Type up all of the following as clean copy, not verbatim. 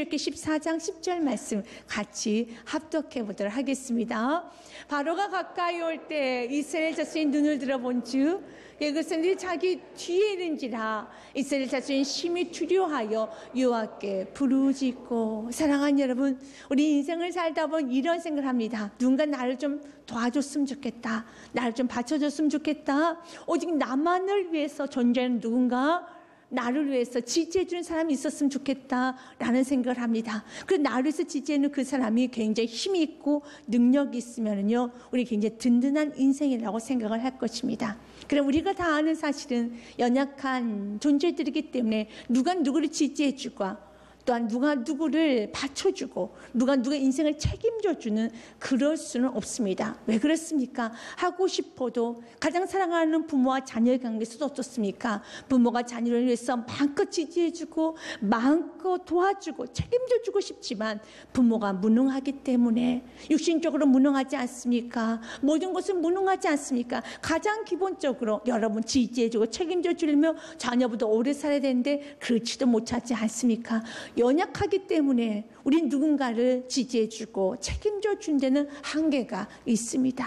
출애굽기 14장 10절 말씀 같이 합독해 보도록 하겠습니다. 바로가 가까이 올 때 이스라엘 자손이 눈을 들어본즉 예그선들이 자기 뒤에 있는지라 이스라엘 자손이 심히 두려워하여 여호와께 부르짖고. 사랑하는 여러분, 우리 인생을 살다 보면 이런 생각을 합니다. 누군가 나를 좀 도와줬으면 좋겠다, 나를 좀 받쳐줬으면 좋겠다, 오직 나만을 위해서 존재하는 누군가, 나를 위해서 지지해주는 사람이 있었으면 좋겠다라는 생각을 합니다. 그래서 나를 위해서 지지해주는 그 사람이 굉장히 힘이 있고 능력이 있으면요, 우리 굉장히 든든한 인생이라고 생각을 할 것입니다. 그럼 우리가 다 아는 사실은 연약한 존재들이기 때문에 누가 누구를 지지해주고 또한 누가 누구를 받쳐주고 누가 인생을 책임져주는 그럴 수는 없습니다. 왜 그렇습니까? 하고 싶어도 가장 사랑하는 부모와 자녀의 관계에서도 어떻습니까? 부모가 자녀를 위해서 마음껏 지지해주고 마음껏 도와주고 책임져주고 싶지만 부모가 무능하기 때문에, 육신적으로 무능하지 않습니까? 모든 것은 무능하지 않습니까? 가장 기본적으로 여러분 지지해주고 책임져주려면 자녀보다 오래 살아야 되는데 그렇지도 못하지 않습니까? 연약하기 때문에 우린 누군가를 지지해주고 책임져 준 데는 한계가 있습니다.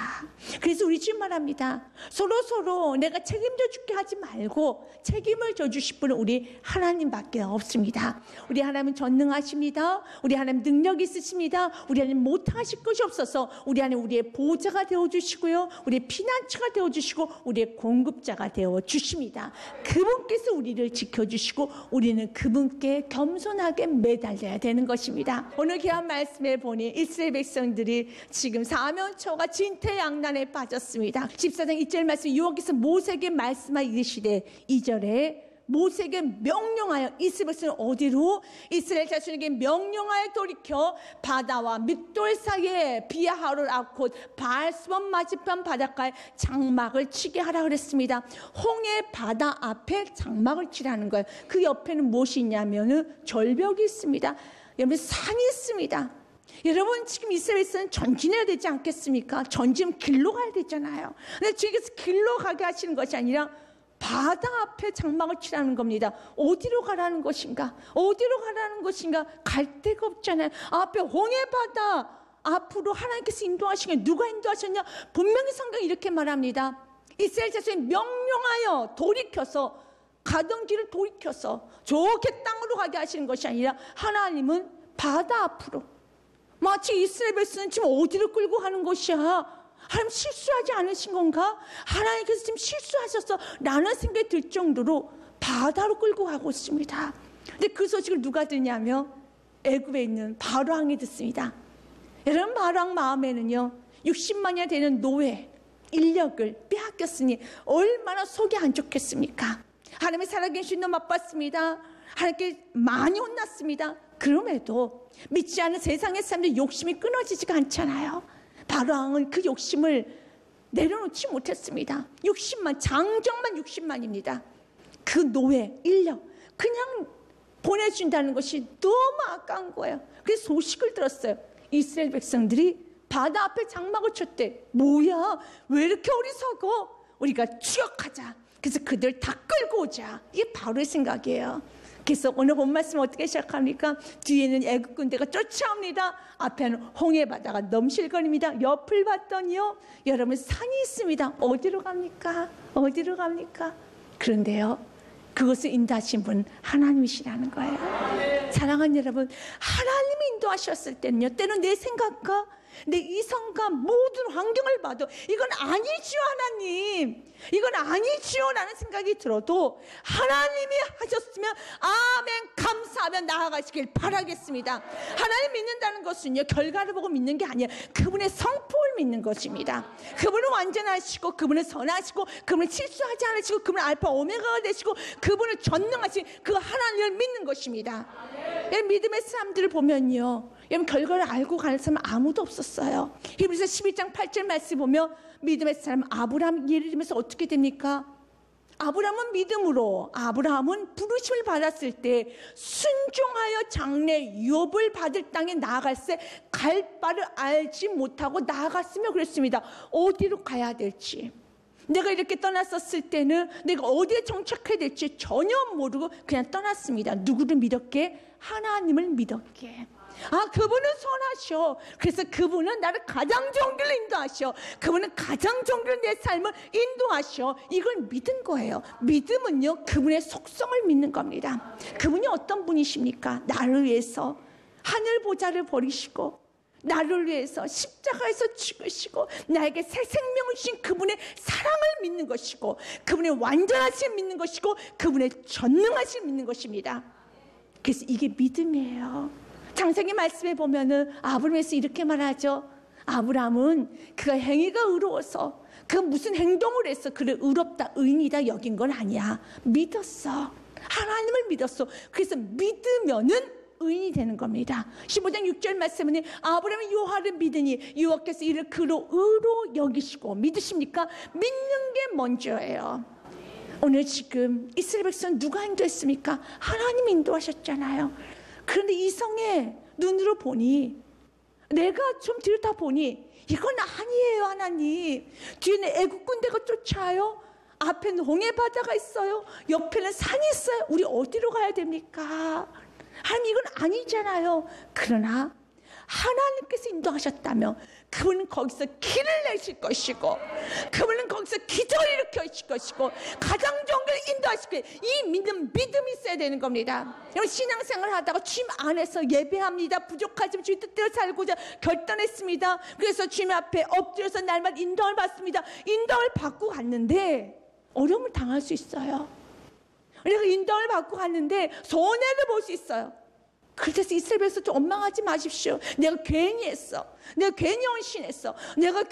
그래서 우리 지금 말합니다. 서로 내가 책임져 줄게 하지 말고 책임을 져주실 분은 우리 하나님밖에 없습니다. 우리 하나님은 전능하십니다. 우리 하나님 능력이 있으십니다. 우리 하나님 못하실 것이 없어서 우리 하나님 우리의 보호자가 되어주시고요, 우리의 피난처가 되어주시고 우리의 공급자가 되어주십니다. 그분께서 우리를 지켜주시고 우리는 그분께 겸손하게 매달려야 되는 것입니다. 오늘 귀한 말씀에 보니 이스라엘 백성들이 지금 사면초가 진퇴양난에 빠졌습니다. 14장 2절 말씀, 여호와께서 모세에게 말씀하여 이르시되 2절에 모세에게 명령하여, 이스라엘 백성은 어디로? 이스라엘 자손에게 명령하여 돌이켜 바다와 믹돌 사이에 비하하롤 앞곧 바알스몬 맞은편 바닷가에 장막을 치게 하라 그랬습니다. 홍해 바다 앞에 장막을 치라는 거예요. 그 옆에는 무엇이 있냐면은 절벽이 있습니다. 여러분, 산이 있습니다. 여러분, 지금 이스라엘에서는 전진해야 되지 않겠습니까? 전진 길로 가야 되잖아요. 근데 주님께서 길로 가게 하시는 것이 아니라 바다 앞에 장막을 치라는 겁니다. 어디로 가라는 것인가? 어디로 가라는 것인가? 갈 데가 없잖아요. 앞에 홍해 바다 앞으로 하나님께서 인도하시는 게, 누가 인도하셨냐? 분명히 성경이 이렇게 말합니다. 이스라엘 자손이 명령하여 돌이켜서 가던 길을 돌이켜서 좋게 땅으로 가게 하시는 것이 아니라 하나님은 바다 앞으로, 마치 이스라엘 백성은 지금 어디로 끌고 가는 것이야? 하나님 실수하지 않으신 건가? 하나님께서 지금 실수하셨어 라는 생각이 들 정도로 바다로 끌고 가고 있습니다. 근데 그 소식을 누가 듣냐면 애굽에 있는 바로 왕이 듣습니다. 여러분, 바로 왕 마음에는요 60만이나 되는 노예 인력을 빼앗겼으니 얼마나 속이 안 좋겠습니까? 하나님의 살아계신 너 맛봤습니다. 하나님께 많이 혼났습니다. 그럼에도 믿지 않는 세상의 사람들의 욕심이 끊어지지가 않잖아요. 바로 왕은 그 욕심을 내려놓지 못했습니다. 60만, 장정만 60만입니다. 그 노예, 인력 그냥 보내준다는 것이 너무 아까운 거예요. 그래서 소식을 들었어요. 이스라엘 백성들이 바다 앞에 장막을 쳤대. 뭐야, 왜 이렇게 어리석어? 우리가 추격하자. 그래서 그들 다 끌고 오자. 이게 바로의 생각이에요. 그래서 오늘 본 말씀 어떻게 시작합니까? 뒤에는 애국 군대가 쫓아옵니다. 앞에는 홍해 바다가 넘실거립니다. 옆을 봤더니요, 여러분, 산이 있습니다. 어디로 갑니까? 어디로 갑니까? 그런데요, 그것을 인도하신 분 하나님이시라는 거예요. 사랑하는 여러분, 하나님이 인도하셨을 때는요, 때는 내 생각과 내 이성과 모든 환경을 봐도 이건 아니지요, 하나님, 이건 아니지요 라는 생각이 들어도 하나님이 하셨으면 아멘 감사하며 나아가시길 바라겠습니다. 하나님 믿는다는 것은요, 결과를 보고 믿는 게 아니에요. 그분의 성품을 믿는 것입니다. 그분은 완전하시고, 그분은 선하시고, 그분은 실수하지 않으시고, 그분은 알파 오메가가 되시고, 그분은 전능하신 그 하나님을 믿는 것입니다. 믿음의 사람들을 보면요, 여러분, 결과를 알고 가는 사람은 아무도 없었어요. 히브리서 11장 8절 말씀 보면 믿음의 사람 아브라함 예를 들면서 어떻게 됩니까? 아브라함은 믿음으로, 아브라함은 부르심을 받았을 때 순종하여 장래 유업을 받을 땅에 나아갈새 갈 바를 알지 못하고 나아갔으며 그랬습니다. 어디로 가야 될지, 내가 이렇게 떠났었을 때는 내가 어디에 정착해야 될지 전혀 모르고 그냥 떠났습니다. 누구를 믿었게? 하나님을 믿었게. 그분은 선하셔. 그래서 그분은 나를 가장 좋은 길로 인도하셔. 그분은 가장 좋은 길로 내 삶을 인도하셔. 이걸 믿은 거예요. 믿음은요, 그분의 속성을 믿는 겁니다. 그분이 어떤 분이십니까? 나를 위해서 하늘 보좌를 버리시고 나를 위해서 십자가에서 죽으시고 나에게 새 생명을 주신 그분의 사랑을 믿는 것이고, 그분의 완전하심 믿는 것이고, 그분의 전능하심 믿는 것입니다. 그래서 이게 믿음이에요. 창세기 말씀에 보면은 아브라함에서 이렇게 말하죠. 아브라함은 그가 행위가 의로워서, 그가 무슨 행동을 해서 그를 의롭다, 의인이다 여긴 건 아니야. 믿었어. 하나님을 믿었어. 그래서 믿으면은 의인이 되는 겁니다. 15장 6절 말씀은 아브라함이 여호와를 믿으니 여호와께서 이를 그로 의로 여기시고. 믿으십니까? 믿는 게 먼저예요. 오늘 지금 이스라엘 백성 누가 인도했습니까? 하나님이 인도하셨잖아요. 그런데 이성의 눈으로 보니, 내가 좀 들여다보니 이건 아니에요. 하나님, 뒤에는 애국 군대가 쫓아요. 앞에는 홍해 바다가 있어요. 옆에는 산이 있어요. 우리 어디로 가야 됩니까? 하나님, 이건 아니잖아요. 그러나 하나님께서 인도하셨다면 그분은 거기서 길을 내실 것이고, 그분은 거기서 기적을 일으키실 것이고, 가장 좋은 걸 인도하실 거예요. 이 믿음이 있어야 되는 겁니다. 여러분, 신앙생활을 하다가 주님 안에서 예배합니다. 부족하지만 주님 뜻대로 살고자 결단했습니다. 그래서 주님 앞에 엎드려서 날마다 인도를 받습니다. 인도를 받고 갔는데 어려움을 당할 수 있어요. 우리가 인도를 받고 갔는데 손해를 볼 수 있어요. 그래서 이스라엘에서 좀 원망하지 마십시오. 내가 괜히 했어. 내가 괜히 헌신했어. 내가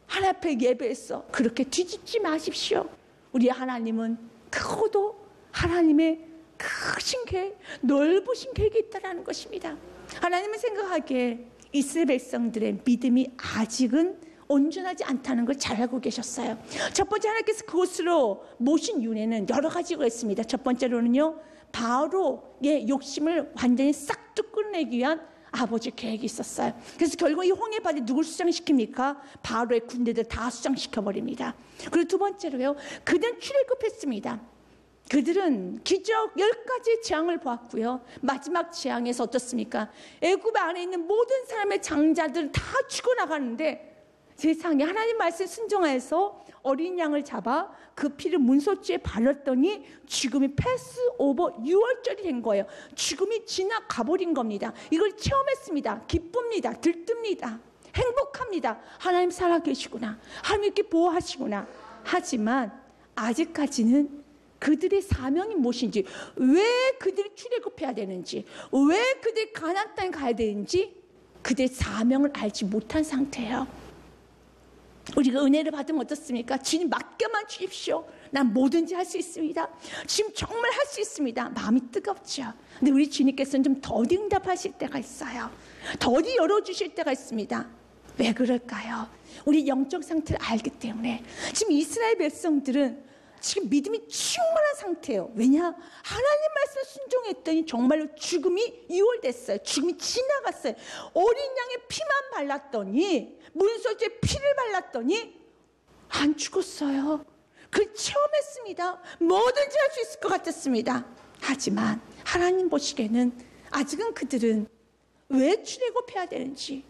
하나님 앞에 예배했어. 그렇게 뒤집지 마십시오. 우리 하나님은 크고도 하나님의 크신 계획, 넓으신 계획이 있다는 것입니다. 하나님은 생각하기에 이스라엘 백성들의 믿음이 아직은 온전하지 않다는 걸 잘 알고 계셨어요. 첫 번째, 하나님께서 그곳으로 모신 윤회는 여러 가지가 있습니다. 첫 번째로는요, 바로의 욕심을 완전히 싹 뚫어내기 위한 아버지 계획이 있었어요. 그래서 결국 이 홍해 바다에 누굴 수장시킵니까? 바로의 군대들 다 수장시켜버립니다. 그리고 두 번째로요, 그들은 출애굽했습니다. 그들은 기적 10가지 재앙을 보았고요. 마지막 재앙에서 어떻습니까? 애굽 안에 있는 모든 사람의 장자들은 다 죽어나가는데, 세상에 하나님 말씀 순종해서 어린 양을 잡아 그 피를 문소주에 발랐더니 죽음이 패스오버 6월절이 된 거예요. 죽음이 지나가버린 겁니다. 이걸 체험했습니다. 기쁩니다. 들뜹니다. 행복합니다. 하나님 살아계시구나. 하나님 이렇게 보호하시구나. 하지만 아직까지는 그들의 사명이 무엇인지, 왜 그들이 출애굽해야 되는지, 왜 그들이 가나안 땅에 가야 되는지 그들의 사명을 알지 못한 상태예요. 우리가 은혜를 받으면 어떻습니까? 주님 맡겨만 주십시오. 난 뭐든지 할 수 있습니다. 지금 정말 할 수 있습니다. 마음이 뜨겁죠. 근데 우리 주님께서는 좀 더디 응답하실 때가 있어요. 더디 열어주실 때가 있습니다. 왜 그럴까요? 우리 영적 상태를 알기 때문에. 지금 이스라엘 백성들은 지금 믿음이 충만한 상태예요. 왜냐? 하나님 말씀 순종했더니 정말로 죽음이 유월됐어요. 죽음이 지나갔어요. 어린 양의 피만 발랐더니, 문소주에 피를 발랐더니 안 죽었어요. 그걸 체험했습니다. 뭐든지 할 수 있을 것 같았습니다. 하지만 하나님 보시기에는 아직은 그들은 왜 출애굽해야 되는지,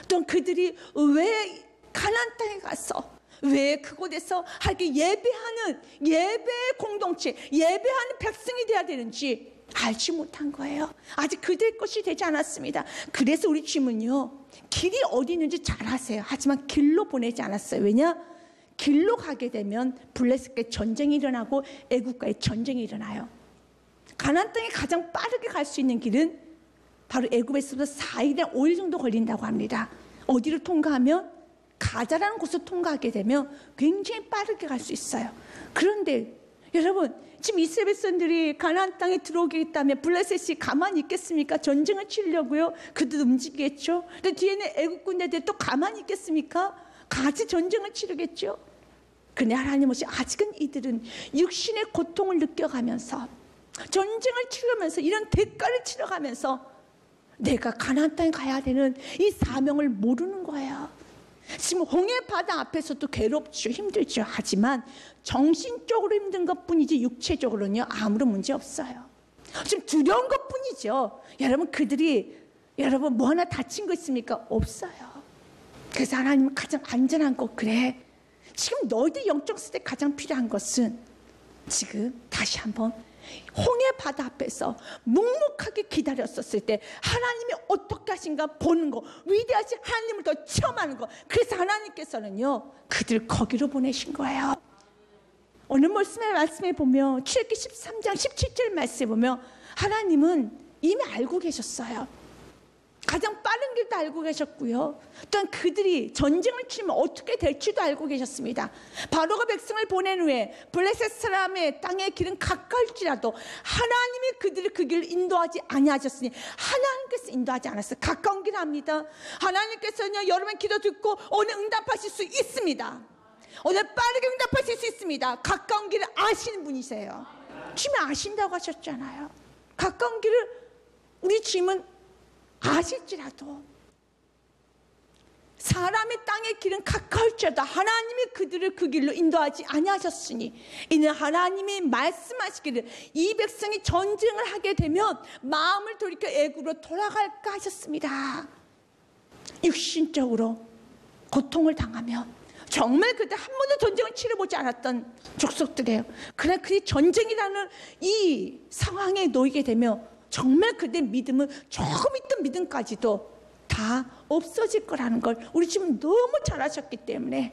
또 그들이 왜 가나안 땅에 가서 왜 그곳에서 하나님께 예배하는 예배 공동체, 예배하는 백성이 되어야 되는지 알지 못한 거예요. 아직 그들의 것이 되지 않았습니다. 그래서 우리 주님은요, 길이 어디 있는지 잘 아세요. 하지만 길로 보내지 않았어요. 왜냐? 길로 가게 되면 블레셋과의 전쟁이 일어나고 애국과의 전쟁이 일어나요. 가나안 땅에 가장 빠르게 갈 수 있는 길은 바로 애굽에서부터 4일이나 5일 정도 걸린다고 합니다. 어디를 통과하면, 가자라는 곳을 통과하게 되면 굉장히 빠르게 갈 수 있어요. 그런데 여러분, 지금 이스라엘 백성들이 가나안 땅에 들어오겠다면 블레셋이 가만히 있겠습니까? 전쟁을 치려고요. 그들도 움직이겠죠. 근데 뒤에는 애국 군대들 또 가만히 있겠습니까? 같이 전쟁을 치르겠죠. 그런데 하나님은 아직은 이들은 육신의 고통을 느껴가면서, 전쟁을 치르면서, 이런 대가를 치러가면서 내가 가나안 땅에 가야 되는 이 사명을 모르는 거예요. 지금 홍해 바다 앞에서도 괴롭죠, 힘들죠. 하지만 정신적으로 힘든 것뿐이지 육체적으로는요 아무런 문제 없어요. 좀 두려운 것뿐이죠. 여러분, 그들이 여러분 뭐 하나 다친 거 있습니까? 없어요. 그래서 하나님은 가장 안전한 것, 그래, 지금 너희들 영적 시대 가장 필요한 것은 지금 다시 한번 홍해 바다 앞에서 묵묵하게 기다렸었을 때 하나님이 어떻게 하신가 보는 거, 위대하신 하나님을 더 체험하는 거. 그래서 하나님께서는요 그들 거기로 보내신 거예요. 오늘 말씀에 보면 출애굽기 13장 17절 말씀에 보면 하나님은 이미 알고 계셨어요. 가장 빠른 길도 알고 계셨고요, 또한 그들이 전쟁을 치면 어떻게 될지도 알고 계셨습니다. 바로가 백성을 보낸 후에 블레셋 사람의 땅의 길은 가까울지라도 하나님이 그들을 그 길을 인도하지 아니하셨으니 하나님께서 인도하지 않았어요. 가까운 길 압니다. 하나님께서는 여러분 기도 듣고 오늘 응답하실 수 있습니다. 오늘 빠르게 응답하실 수 있습니다. 가까운 길을 아시는 분이세요. 주님 아신다고 하셨잖아요. 가까운 길을 우리 주님은 아실지라도, 사람의 땅의 길은 가까울지라도 하나님이 그들을 그 길로 인도하지 아니하셨으니 이는 하나님이 말씀하시기를 이 백성이 전쟁을 하게 되면 마음을 돌이켜 애굽으로 돌아갈까 하셨습니다. 육신적으로 고통을 당하며 정말 그때 한 번도 전쟁을 치러보지 않았던 족속들이에요. 그러나 그 전쟁이라는 이 상황에 놓이게 되면 정말 그때 믿음은, 조금 있던 믿음까지도 다 없어질 거라는 걸 우리 지금 너무 잘 아셨기 때문에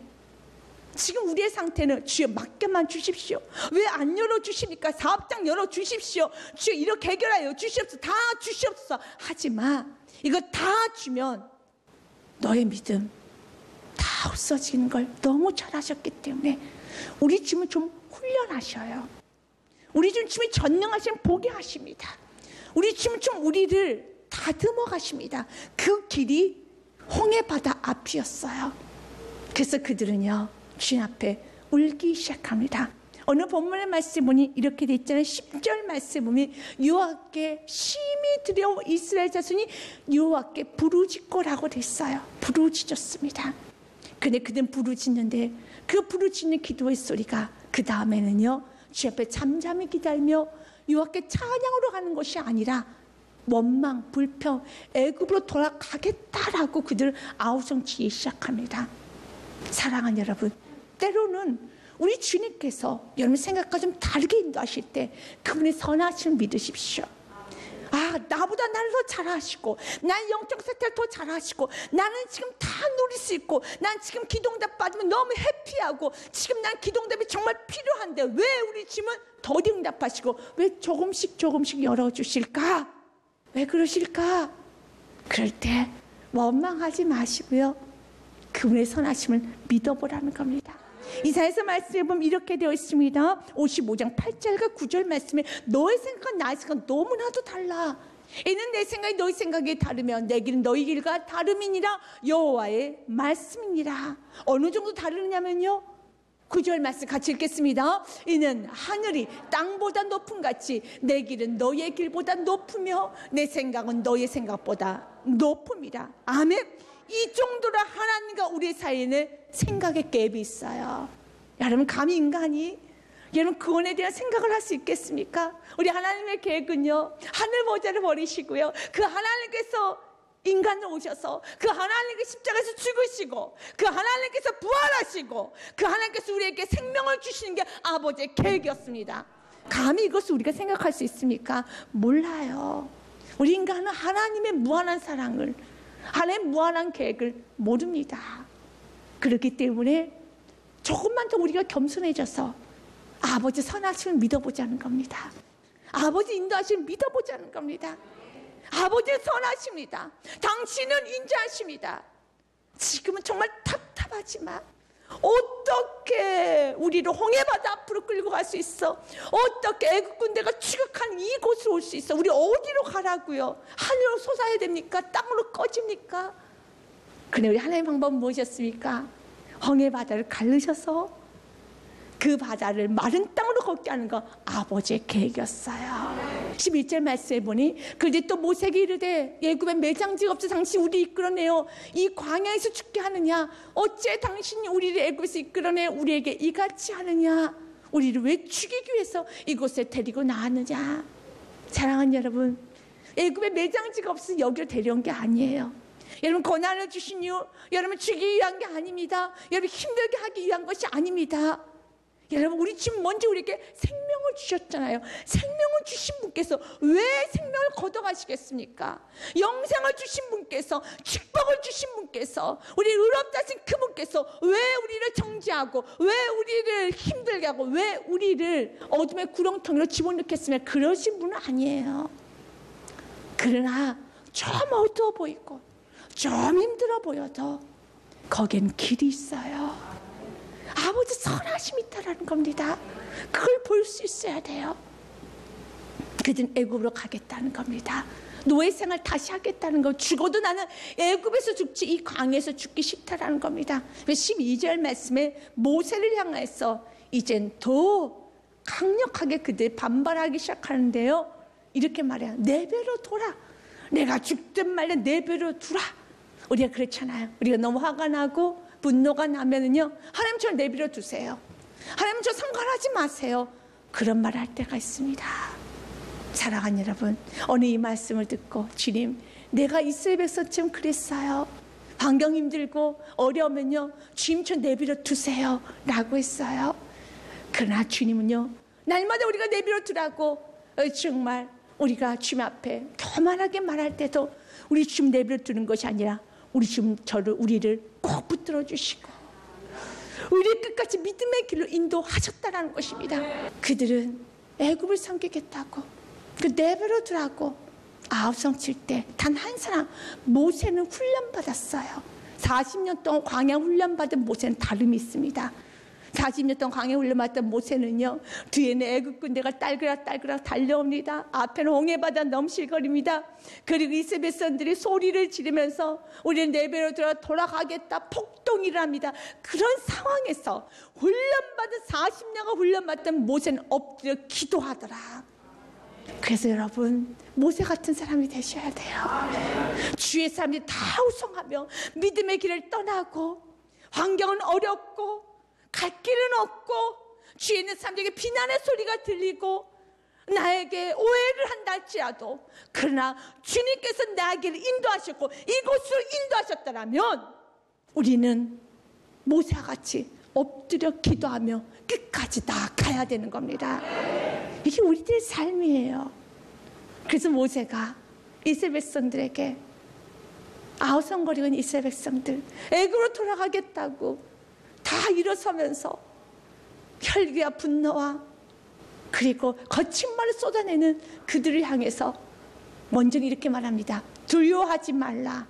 지금 우리의 상태는 주여 맡겨만 주십시오. 왜 안 열어주십니까? 사업장 열어주십시오. 주여 이렇게 해결하여 주시옵소서. 다 주시옵소서. 하지만 이거 다 주면 너의 믿음 다 없어지는 걸 너무 잘 아셨기 때문에 우리 주님은 좀 훈련하셔요. 우리 주님이 전능하신 보게 하십니다. 우리 주님은 좀 우리를 다듬어 가십니다. 그 길이 홍해 바다 앞이었어요. 그래서 그들은요 주님 앞에 울기 시작합니다. 오늘 본문의 말씀 보니 이렇게 돼 있잖아요. 10절 말씀 보면 여호와께 심히 두려워 이스라엘 자손이 여호와께 부르짖고라고 됐어요. 부르짖었습니다. 근데 그들은 부르짖는데 그 부르짖는 기도의 소리가 그 다음에는요 주 앞에 잠잠히 기다리며 여호와께 찬양으로 가는 것이 아니라 원망, 불평, 애굽으로 돌아가겠다라고 그들 아우성치기 시작합니다. 사랑하는 여러분, 때로는 우리 주님께서 여러분 생각과 좀 다르게 인도하실 때 그분의 선하심을 믿으십시오. 아, 나보다 나를 더 잘하시고, 난 영적 세태를 더 잘하시고, 나는 지금 다 누릴 수 있고, 난 지금 기도응답 받으면 너무 해피하고, 지금 난 기도응답이 정말 필요한데 왜 우리 주님은 더디 응답하시고 왜 조금씩 열어주실까? 왜 그러실까? 그럴 때 원망하지 마시고요, 그분의 선하심을 믿어보라는 겁니다. 이사야서 말씀에 보면 이렇게 되어 있습니다. 55장 8절과 9절 말씀에 너의 생각과 나의 생각은 너무나도 달라. 이는 내 생각이 너희 생각이 다르면 내 길은 너희 길과 다름이니라. 여호와의 말씀이니라. 어느 정도 다르냐면요, 9절 말씀 같이 읽겠습니다. 이는 하늘이 땅보다 높음 같이 내 길은 너희의 길보다 높으며 내 생각은 너희의 생각보다 높음이라. 아멘. 이 정도로 하나님과 우리 사이에는 생각의 갭이 있어요. 여러분, 감히 인간이 여러분 그원에 대한 생각을 할 수 있겠습니까? 우리 하나님의 계획은요, 하늘 보좌를 버리시고요, 그 하나님께서 인간으로 오셔서 그 하나님께서 십자가에서 죽으시고 그 하나님께서 부활하시고 그 하나님께서 우리에게 생명을 주시는 게 아버지의 계획이었습니다. 감히 이것을 우리가 생각할 수 있습니까? 몰라요. 우리 인간은 하나님의 무한한 사랑을, 하나님의 무한한 계획을 모릅니다. 그렇기 때문에 조금만 더 우리가 겸손해져서 아버지 선하심을 믿어보자는 겁니다. 아버지 인도하심을 믿어보자는 겁니다. 아버지는 선하십니다. 당신은 인자하십니다. 지금은 정말 답답하지만 어떻게 우리를 홍해바다 앞으로 끌고 갈 수 있어? 어떻게 애국 군대가 추격한 이곳으로 올 수 있어? 우리 어디로 가라고요? 하늘로 솟아야 됩니까? 땅으로 꺼집니까? 근데 우리 하나님의 방법은 무엇이었습니까? 홍해바다를 가르셔서 그 바다를 마른 땅으로 걷게 하는 거 아버지의 계획이었어요. 11절 말씀에 보니 그때 또 모세에게 이르되 애굽에 매장지가 없어 당신이 우리 이끌어내어 이 광야에서 죽게 하느냐? 어째 당신이 우리를 애굽에서 이끌어내 우리에게 이같이 하느냐? 우리를 왜 죽이기 위해서 이곳에 데리고 나왔느냐? 사랑하는 여러분, 애굽에 매장지가 없어서 여기로 데려온 게 아니에요. 여러분 고난을 주신 이유 여러분 죽이기 위한 게 아닙니다. 여러분 힘들게 하기 위한 것이 아닙니다. 여러분 우리 주님 먼저 우리에게 생명을 주셨잖아요. 생명을 주신 분께서 왜 생명을 걷어가시겠습니까? 영생을 주신 분께서, 축복을 주신 분께서, 우리를 의롭다 하신 그분께서 왜 우리를 정죄하고 왜 우리를 힘들게 하고 왜 우리를 어둠의 구렁텅이로 집어넣겠으면 그러신 분은 아니에요. 그러나 좀 어두워 보이고 좀 힘들어 보여도 거긴 길이 있어요. 아버지 선하심이 있다라는 겁니다. 그걸 볼 수 있어야 돼요. 그들은 애굽으로 가겠다는 겁니다. 노예 생활 다시 하겠다는 거. 죽어도 나는 애굽에서 죽지 이 광야에서 죽기 싫다라는 겁니다. 12절 말씀에 모세를 향해서 이젠 더 강력하게 그들 반발하기 시작하는데요. 이렇게 말해요. 내 배로 돌아. 내가 죽든 말든 내 배로 두라. 우리가 그렇잖아요. 우리가 너무 화가 나고 분노가 나면은요, 하나님 저 내버려 두세요. 하나님 저 상관하지 마세요. 그런 말 할 때가 있습니다. 사랑하는 여러분, 오늘 이 말씀을 듣고 주님, 내가 이스라엘 백성처럼 그랬어요. 환경 힘들고 어려우면요, 주님 저 내버려 두세요 라고 했어요. 그러나 주님은요, 날마다 우리가 내버려 두라고 정말 우리가 주님 앞에 교만하게 말할 때도 우리 주님 내버려 두는 것이 아니라 우리 주님 우리를 꼭 붙들어 주시고 우리 끝까지 믿음의 길로 인도하셨다라는 것입니다. 그들은 애굽을 섬기겠다고 그 내버려 두라고 아우성 칠 때 단 한 사람 모세는 훈련받았어요. 40년 동안 광야 훈련받은 모세는 다름이 있습니다. 40년 동안 광야 훈련받던 모세는요, 뒤에는 애굽 군대가 딸그락 달려옵니다. 앞에는 홍해바다 넘실거립니다. 그리고 이스라엘 백성들이 소리를 지르면서 우리는 내배로 돌아가겠다 폭동이라 합니다. 그런 상황에서 훈련받은 40년간 훈련받던 모세는 엎드려 기도하더라. 그래서 여러분 모세 같은 사람이 되셔야 돼요. 주의 사람들이 다 우성하며 믿음의 길을 떠나고 환경은 어렵고 갈 길은 없고 주위에 있는 사람들에게 비난의 소리가 들리고 나에게 오해를 한다 할지라도 그러나 주님께서 나에게 인도하셨고 이곳으로 인도하셨다면 우리는 모세와 같이 엎드려 기도하며 끝까지 나아가야 되는 겁니다. 이게 우리들의 삶이에요. 그래서 모세가 이스라엘 백성들에게 아우성거리는 이스라엘 백성들 애굽으로 돌아가겠다고 다 일어서면서 혈기와 분노와 그리고 거친 말을 쏟아내는 그들을 향해서 먼저 이렇게 말합니다. 두려워하지 말라.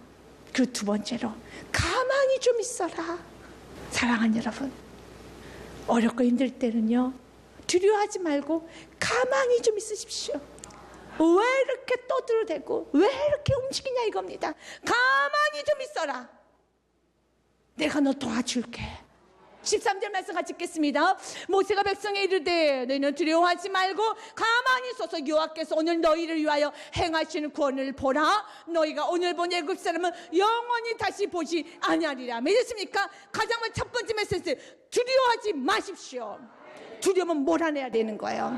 그리고 두 번째로 가만히 좀 있어라. 사랑하는 여러분, 어렵고 힘들 때는요, 두려워하지 말고 가만히 좀 있으십시오. 왜 이렇게 떠들어대고 왜 이렇게 움직이냐 이겁니다. 가만히 좀 있어라. 내가 너 도와줄게. 13절 말씀 같이 읽겠습니다. 모세가 백성에 이르되 너희는 두려워하지 말고 가만히 서서 여호와께서 오늘 너희를 위하여 행하시는 구원을 보라. 너희가 오늘 본 애굽 사람은 영원히 다시 보지 아니하리라. 믿으십니까? 가장 첫 번째 메시지, 두려워하지 마십시오. 두려움은 몰아내야 되는 거예요.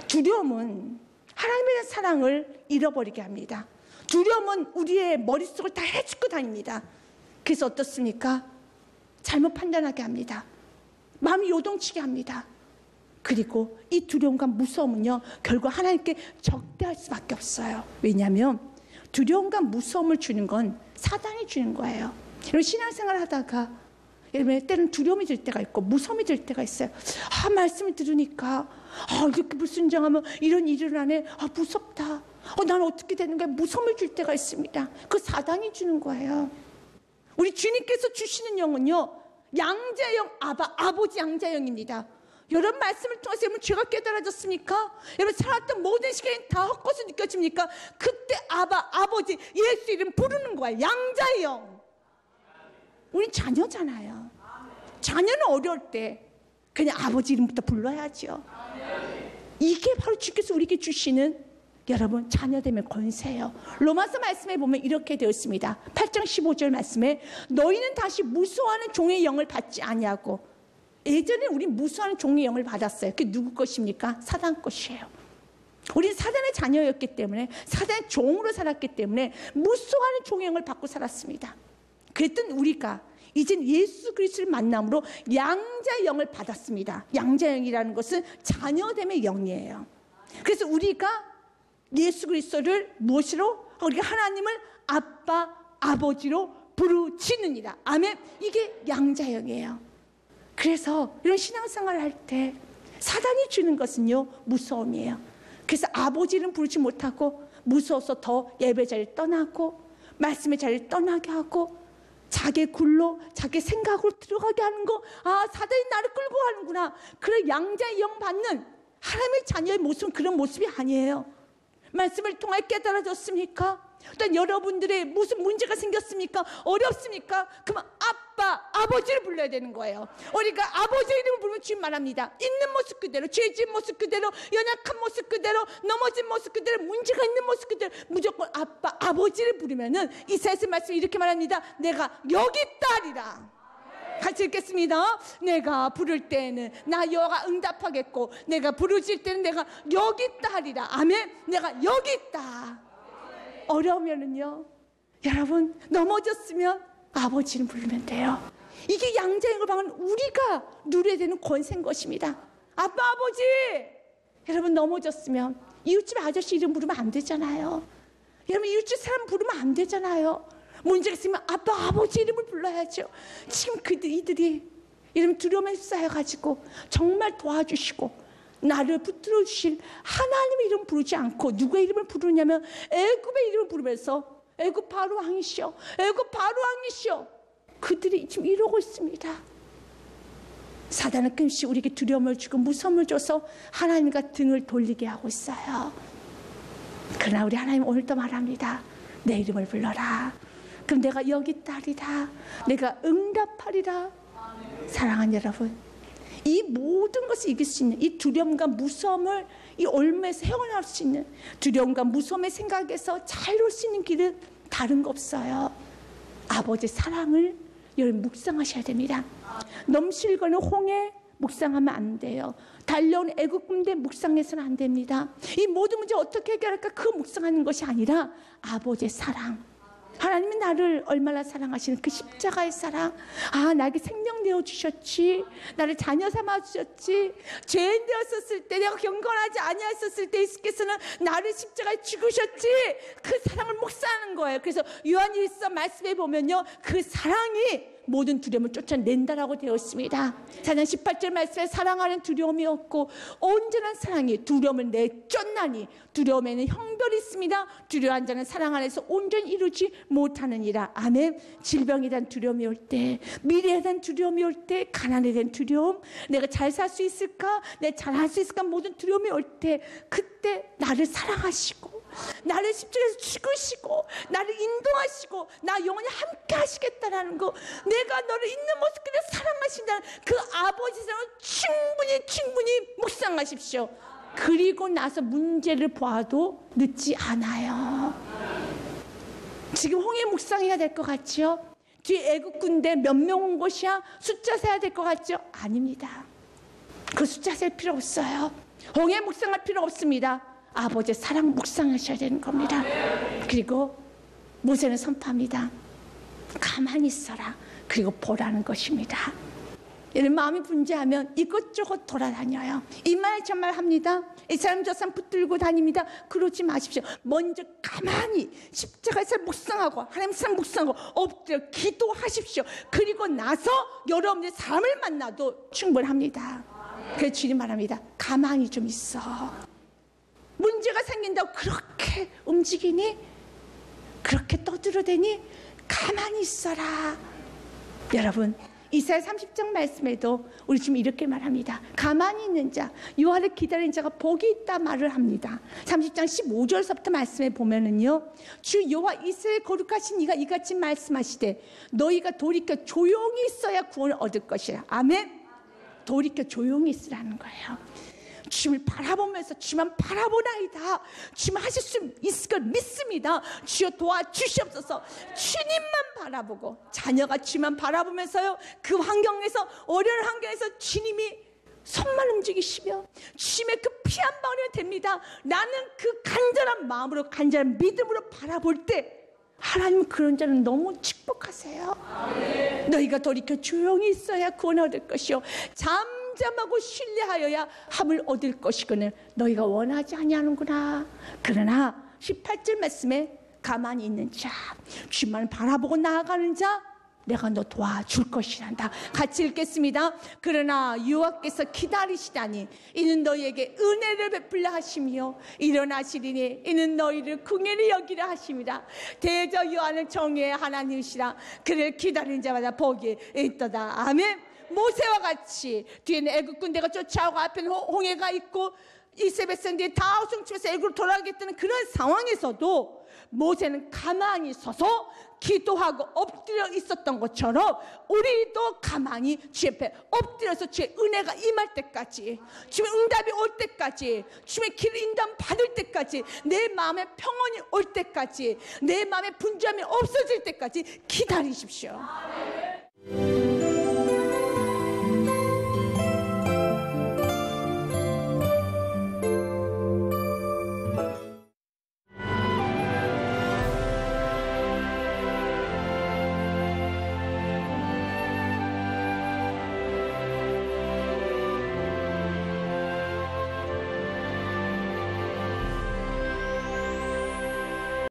두려움은 하나님에 대한 사랑을 잃어버리게 합니다. 두려움은 우리의 머릿속을 다 헤집고 다닙니다. 그래서 어떻습니까? 잘못 판단하게 합니다. 마음이 요동치게 합니다. 그리고 이 두려움과 무서움은요, 결국 하나님께 적대할 수밖에 없어요. 왜냐하면 두려움과 무서움을 주는 건 사단이 주는 거예요. 여러분 신앙생활 하다가 여러분 때는 두려움이 들 때가 있고 무서움이 들 때가 있어요. 말씀을 들으니까 이렇게 불순종하면 이런 일이 일어나네. 무섭다. 나는 어떻게 되는 거야? 무서움을 줄 때가 있습니다. 그 사단이 주는 거예요. 우리 주님께서 주시는 영은요, 양자영 아버지 양자영입니다. 여러분 말씀을 통해서 여러분 죄가 깨달아졌습니까? 여러분 살았던 모든 시간이 다 헛것이 느껴집니까? 그때 아버지 예수 이름 부르는 거예요. 양자영. 우리 자녀잖아요. 자녀는 어려울 때 그냥 아버지 이름부터 불러야죠. 이게 바로 주께서 우리에게 주시는 여러분 자녀되면 권세예요. 로마서 말씀에 보면 이렇게 되어 있습니다. 8장 15절 말씀에 너희는 다시 무수하는 종의 영을 받지 아니하고, 예전에 우리 무수하는 종의 영을 받았어요. 그게 누구 것입니까? 사단 것이에요. 우리는 사단의 자녀였기 때문에, 사단의 종으로 살았기 때문에 무수하는 종의 영을 받고 살았습니다. 그랬던 우리가 이젠 예수 그리스도를 만남으로 양자의 영을 받았습니다. 양자의 영이라는 것은 자녀됨의 영이에요. 그래서 우리가 예수 그리스도를 무엇으로? 우리가 하나님을 아빠, 아버지로 부르짖느니라. 아멘. 이게 양자의 영이에요. 그래서 이런 신앙생활을 할 때 사단이 주는 것은요, 무서움이에요. 그래서 아버지는 부르지 못하고 무서워서 더 예배 자리를 떠나고 말씀의 자리를 떠나게 하고 자기 굴로 자기 생각으로 들어가게 하는 거, 아, 사단이 나를 끌고 가는구나. 그런 양자의 영 받는 하나님의 자녀의 모습은 그런 모습이 아니에요. 말씀을 통해 깨달아졌습니까? 또 여러분들의 무슨 문제가 생겼습니까? 어렵습니까? 그러면 아빠, 아버지를 불러야 되는 거예요. 우리가 아버지 이름을 부르면 주님 말합니다. 있는 모습 그대로, 죄진 모습 그대로, 연약한 모습 그대로, 넘어진 모습 그대로, 문제가 있는 모습 그대로 무조건 아빠, 아버지를 부르면은 이사야서 말씀이 이렇게 말합니다. 내가 여기 있다리라. 같이 읽겠습니다. 내가 부를 때에는 나 여호와가 응답하겠고, 내가 부르실 때는 내가 여기 있다 하리라. 아멘. 내가 여기 있다. 어려우면은요, 여러분 넘어졌으면 아버지를 부르면 돼요. 이게 양자의 영을 받는 우리가 누려야 되는 권세인 것입니다. 아빠, 아버지. 여러분 넘어졌으면 이웃집 아저씨 이름 부르면 안 되잖아요. 여러분 이웃집 사람 부르면 안 되잖아요. 문제가 있으면 아빠, 아버지 이름을 불러야죠. 지금 이들이 이름 두려움에 쌓여가지고 정말 도와주시고 나를 붙들어 주실 하나님의 이름 부르지 않고 누구의 이름을 부르냐면 애굽의 이름을 부르면서 애굽 바로 왕이시여, 애굽 바로 왕이시여. 그들이 지금 이러고 있습니다. 사단은 끊임없이 우리에게 두려움을 주고 무서움을 줘서 하나님과 등을 돌리게 하고 있어요. 그러나 우리 하나님 오늘도 말합니다. 내 이름을 불러라. 그럼 내가 여기 있다리라. 내가 응답하리라. 사랑하는 여러분, 이 모든 것을 이길 수 있는 이 두려움과 무서움을 이 올무에서 헤어나올 수 있는, 두려움과 무서움의 생각에서 자유로울 수 있는 길은 다른 거 없어요. 아버지의 사랑을 여러분 묵상하셔야 됩니다. 넘실거는 홍해 묵상하면 안 돼요. 달려온 애국 군대 묵상해서는 안 됩니다. 이 모든 문제 어떻게 해결할까? 그거 묵상하는 것이 아니라 아버지의 사랑, 하나님이 나를 얼마나 사랑하시는 그 십자가의 사랑. 아, 나에게 생명 내어주셨지, 나를 자녀 삼아주셨지, 죄인 되었었을 때, 내가 경건하지 아니하였었을 때 예수께서는 나를 십자가에 죽으셨지. 그 사랑을 묵상하는 거예요. 그래서 요한일서 말씀에 보면요, 그 사랑이 모든 두려움을 쫓아낸다라고 되어 있습니다. 4장 18절 말씀에 사랑하는 두려움이 없고 온전한 사랑이 두려움을 내쫓나니 두려움에는 형벌이 있습니다. 두려워한 자는 사랑 안에서 온전히 이루지 못하느니라. 아멘. 질병에 대한 두려움이 올 때, 미래에 대한 두려움이 올 때, 가난에 대한 두려움, 내가 잘 살 수 있을까, 내가 잘할 수 있을까, 모든 두려움이 올 때, 그때 나를 사랑하시고 나를 십자가에서 죽으시고 나를 인도하시고 나 영원히 함께 하시겠다라는 거, 내가 너를 있는 모습 그대로 사랑하신다는 그 아버지 사랑을 충분히 묵상하십시오. 그리고 나서 문제를 보아도 늦지 않아요. 지금 홍해 묵상해야 될 것 같죠? 뒤에 애국 군대 몇 명 온 것이야? 숫자 세야 될 것 같죠? 아닙니다. 그 숫자 셀 필요 없어요. 홍해 묵상할 필요 없습니다. 아버지의 사랑 묵상하셔야 되는 겁니다. 그리고 모세는 선포합니다. 가만히 있어라. 그리고 보라는 것입니다. 이런 마음이 분주하면 이것저것 돌아다녀요. 이말 저말 합니다. 이 사람 저 사람 붙들고 다닙니다. 그러지 마십시오. 먼저 가만히 십자가에서 묵상하고 하나님 사랑 묵상하고 엎드려 기도하십시오. 그리고 나서 여러분의 삶을 만나도 충분합니다. 그래서 주님 말합니다. 가만히 좀 있어. 문제가 생긴다고 그렇게 움직이니? 그렇게 떠들어대니? 가만히 있어라. 여러분, 이사야 30장 말씀에도 우리 지금 이렇게 말합니다. 가만히 있는 자, 여호와를 기다리는 자가 복이 있다 말을 합니다. 30장 15절서부터 말씀에 보면은요, 주 여호와 이스라엘 거룩하신 이가 이같이 말씀하시되 너희가 돌이켜 조용히 있어야 구원을 얻을 것이라. 아멘. 돌이켜 조용히 있으라는 거예요. 주님을 바라보면서 주만 바라보나이다. 주님 하실 수 있을 걸 믿습니다. 주여 도와주시옵소서. 주님만 바라보고 자녀가 주만 바라보면서요, 그 환경에서, 어려운 환경에서 주님이 손만 움직이시며 주님의 그 피 한 방울이 됩니다. 나는 그 간절한 마음으로, 간절한 믿음으로 바라볼 때 하나님 그런 자는 너무 축복하세요. 너희가 돌이켜 조용히 있어야 구원 얻을 것이요 잠잠하고 신뢰하여야 함을 얻을 것이거늘 너희가 원하지 아니하는구나. 그러나 18절 말씀에 가만히 있는 자, 주만 바라보고 나아가는 자, 내가 너 도와줄 것이란다. 같이 읽겠습니다. 그러나 여호와께서 기다리시다니 이는 너희에게 은혜를 베풀려 하시며 일어나시리니 이는 너희를 긍휼히 여기려 하심이라. 대저 여호와는 정의의 하나님이시라. 그를 기다리는 자마다 복이 있도다. 아멘. 모세와 같이 뒤에는 애굽 군대가 쫓아오고 앞에는 홍해가 있고 이스라엘 백성들이 다 호성치면서 애굽으로 돌아가겠다는 그런 상황에서도 모세는 가만히 서서 기도하고 엎드려 있었던 것처럼 우리도 가만히 주의 앞에 엎드려서 주의 은혜가 임할 때까지, 주의 응답이 올 때까지, 주의 길 인도함 받을 때까지, 내 마음에 평온이 올 때까지, 내 마음에 분주함이 없어질 때까지 기다리십시오.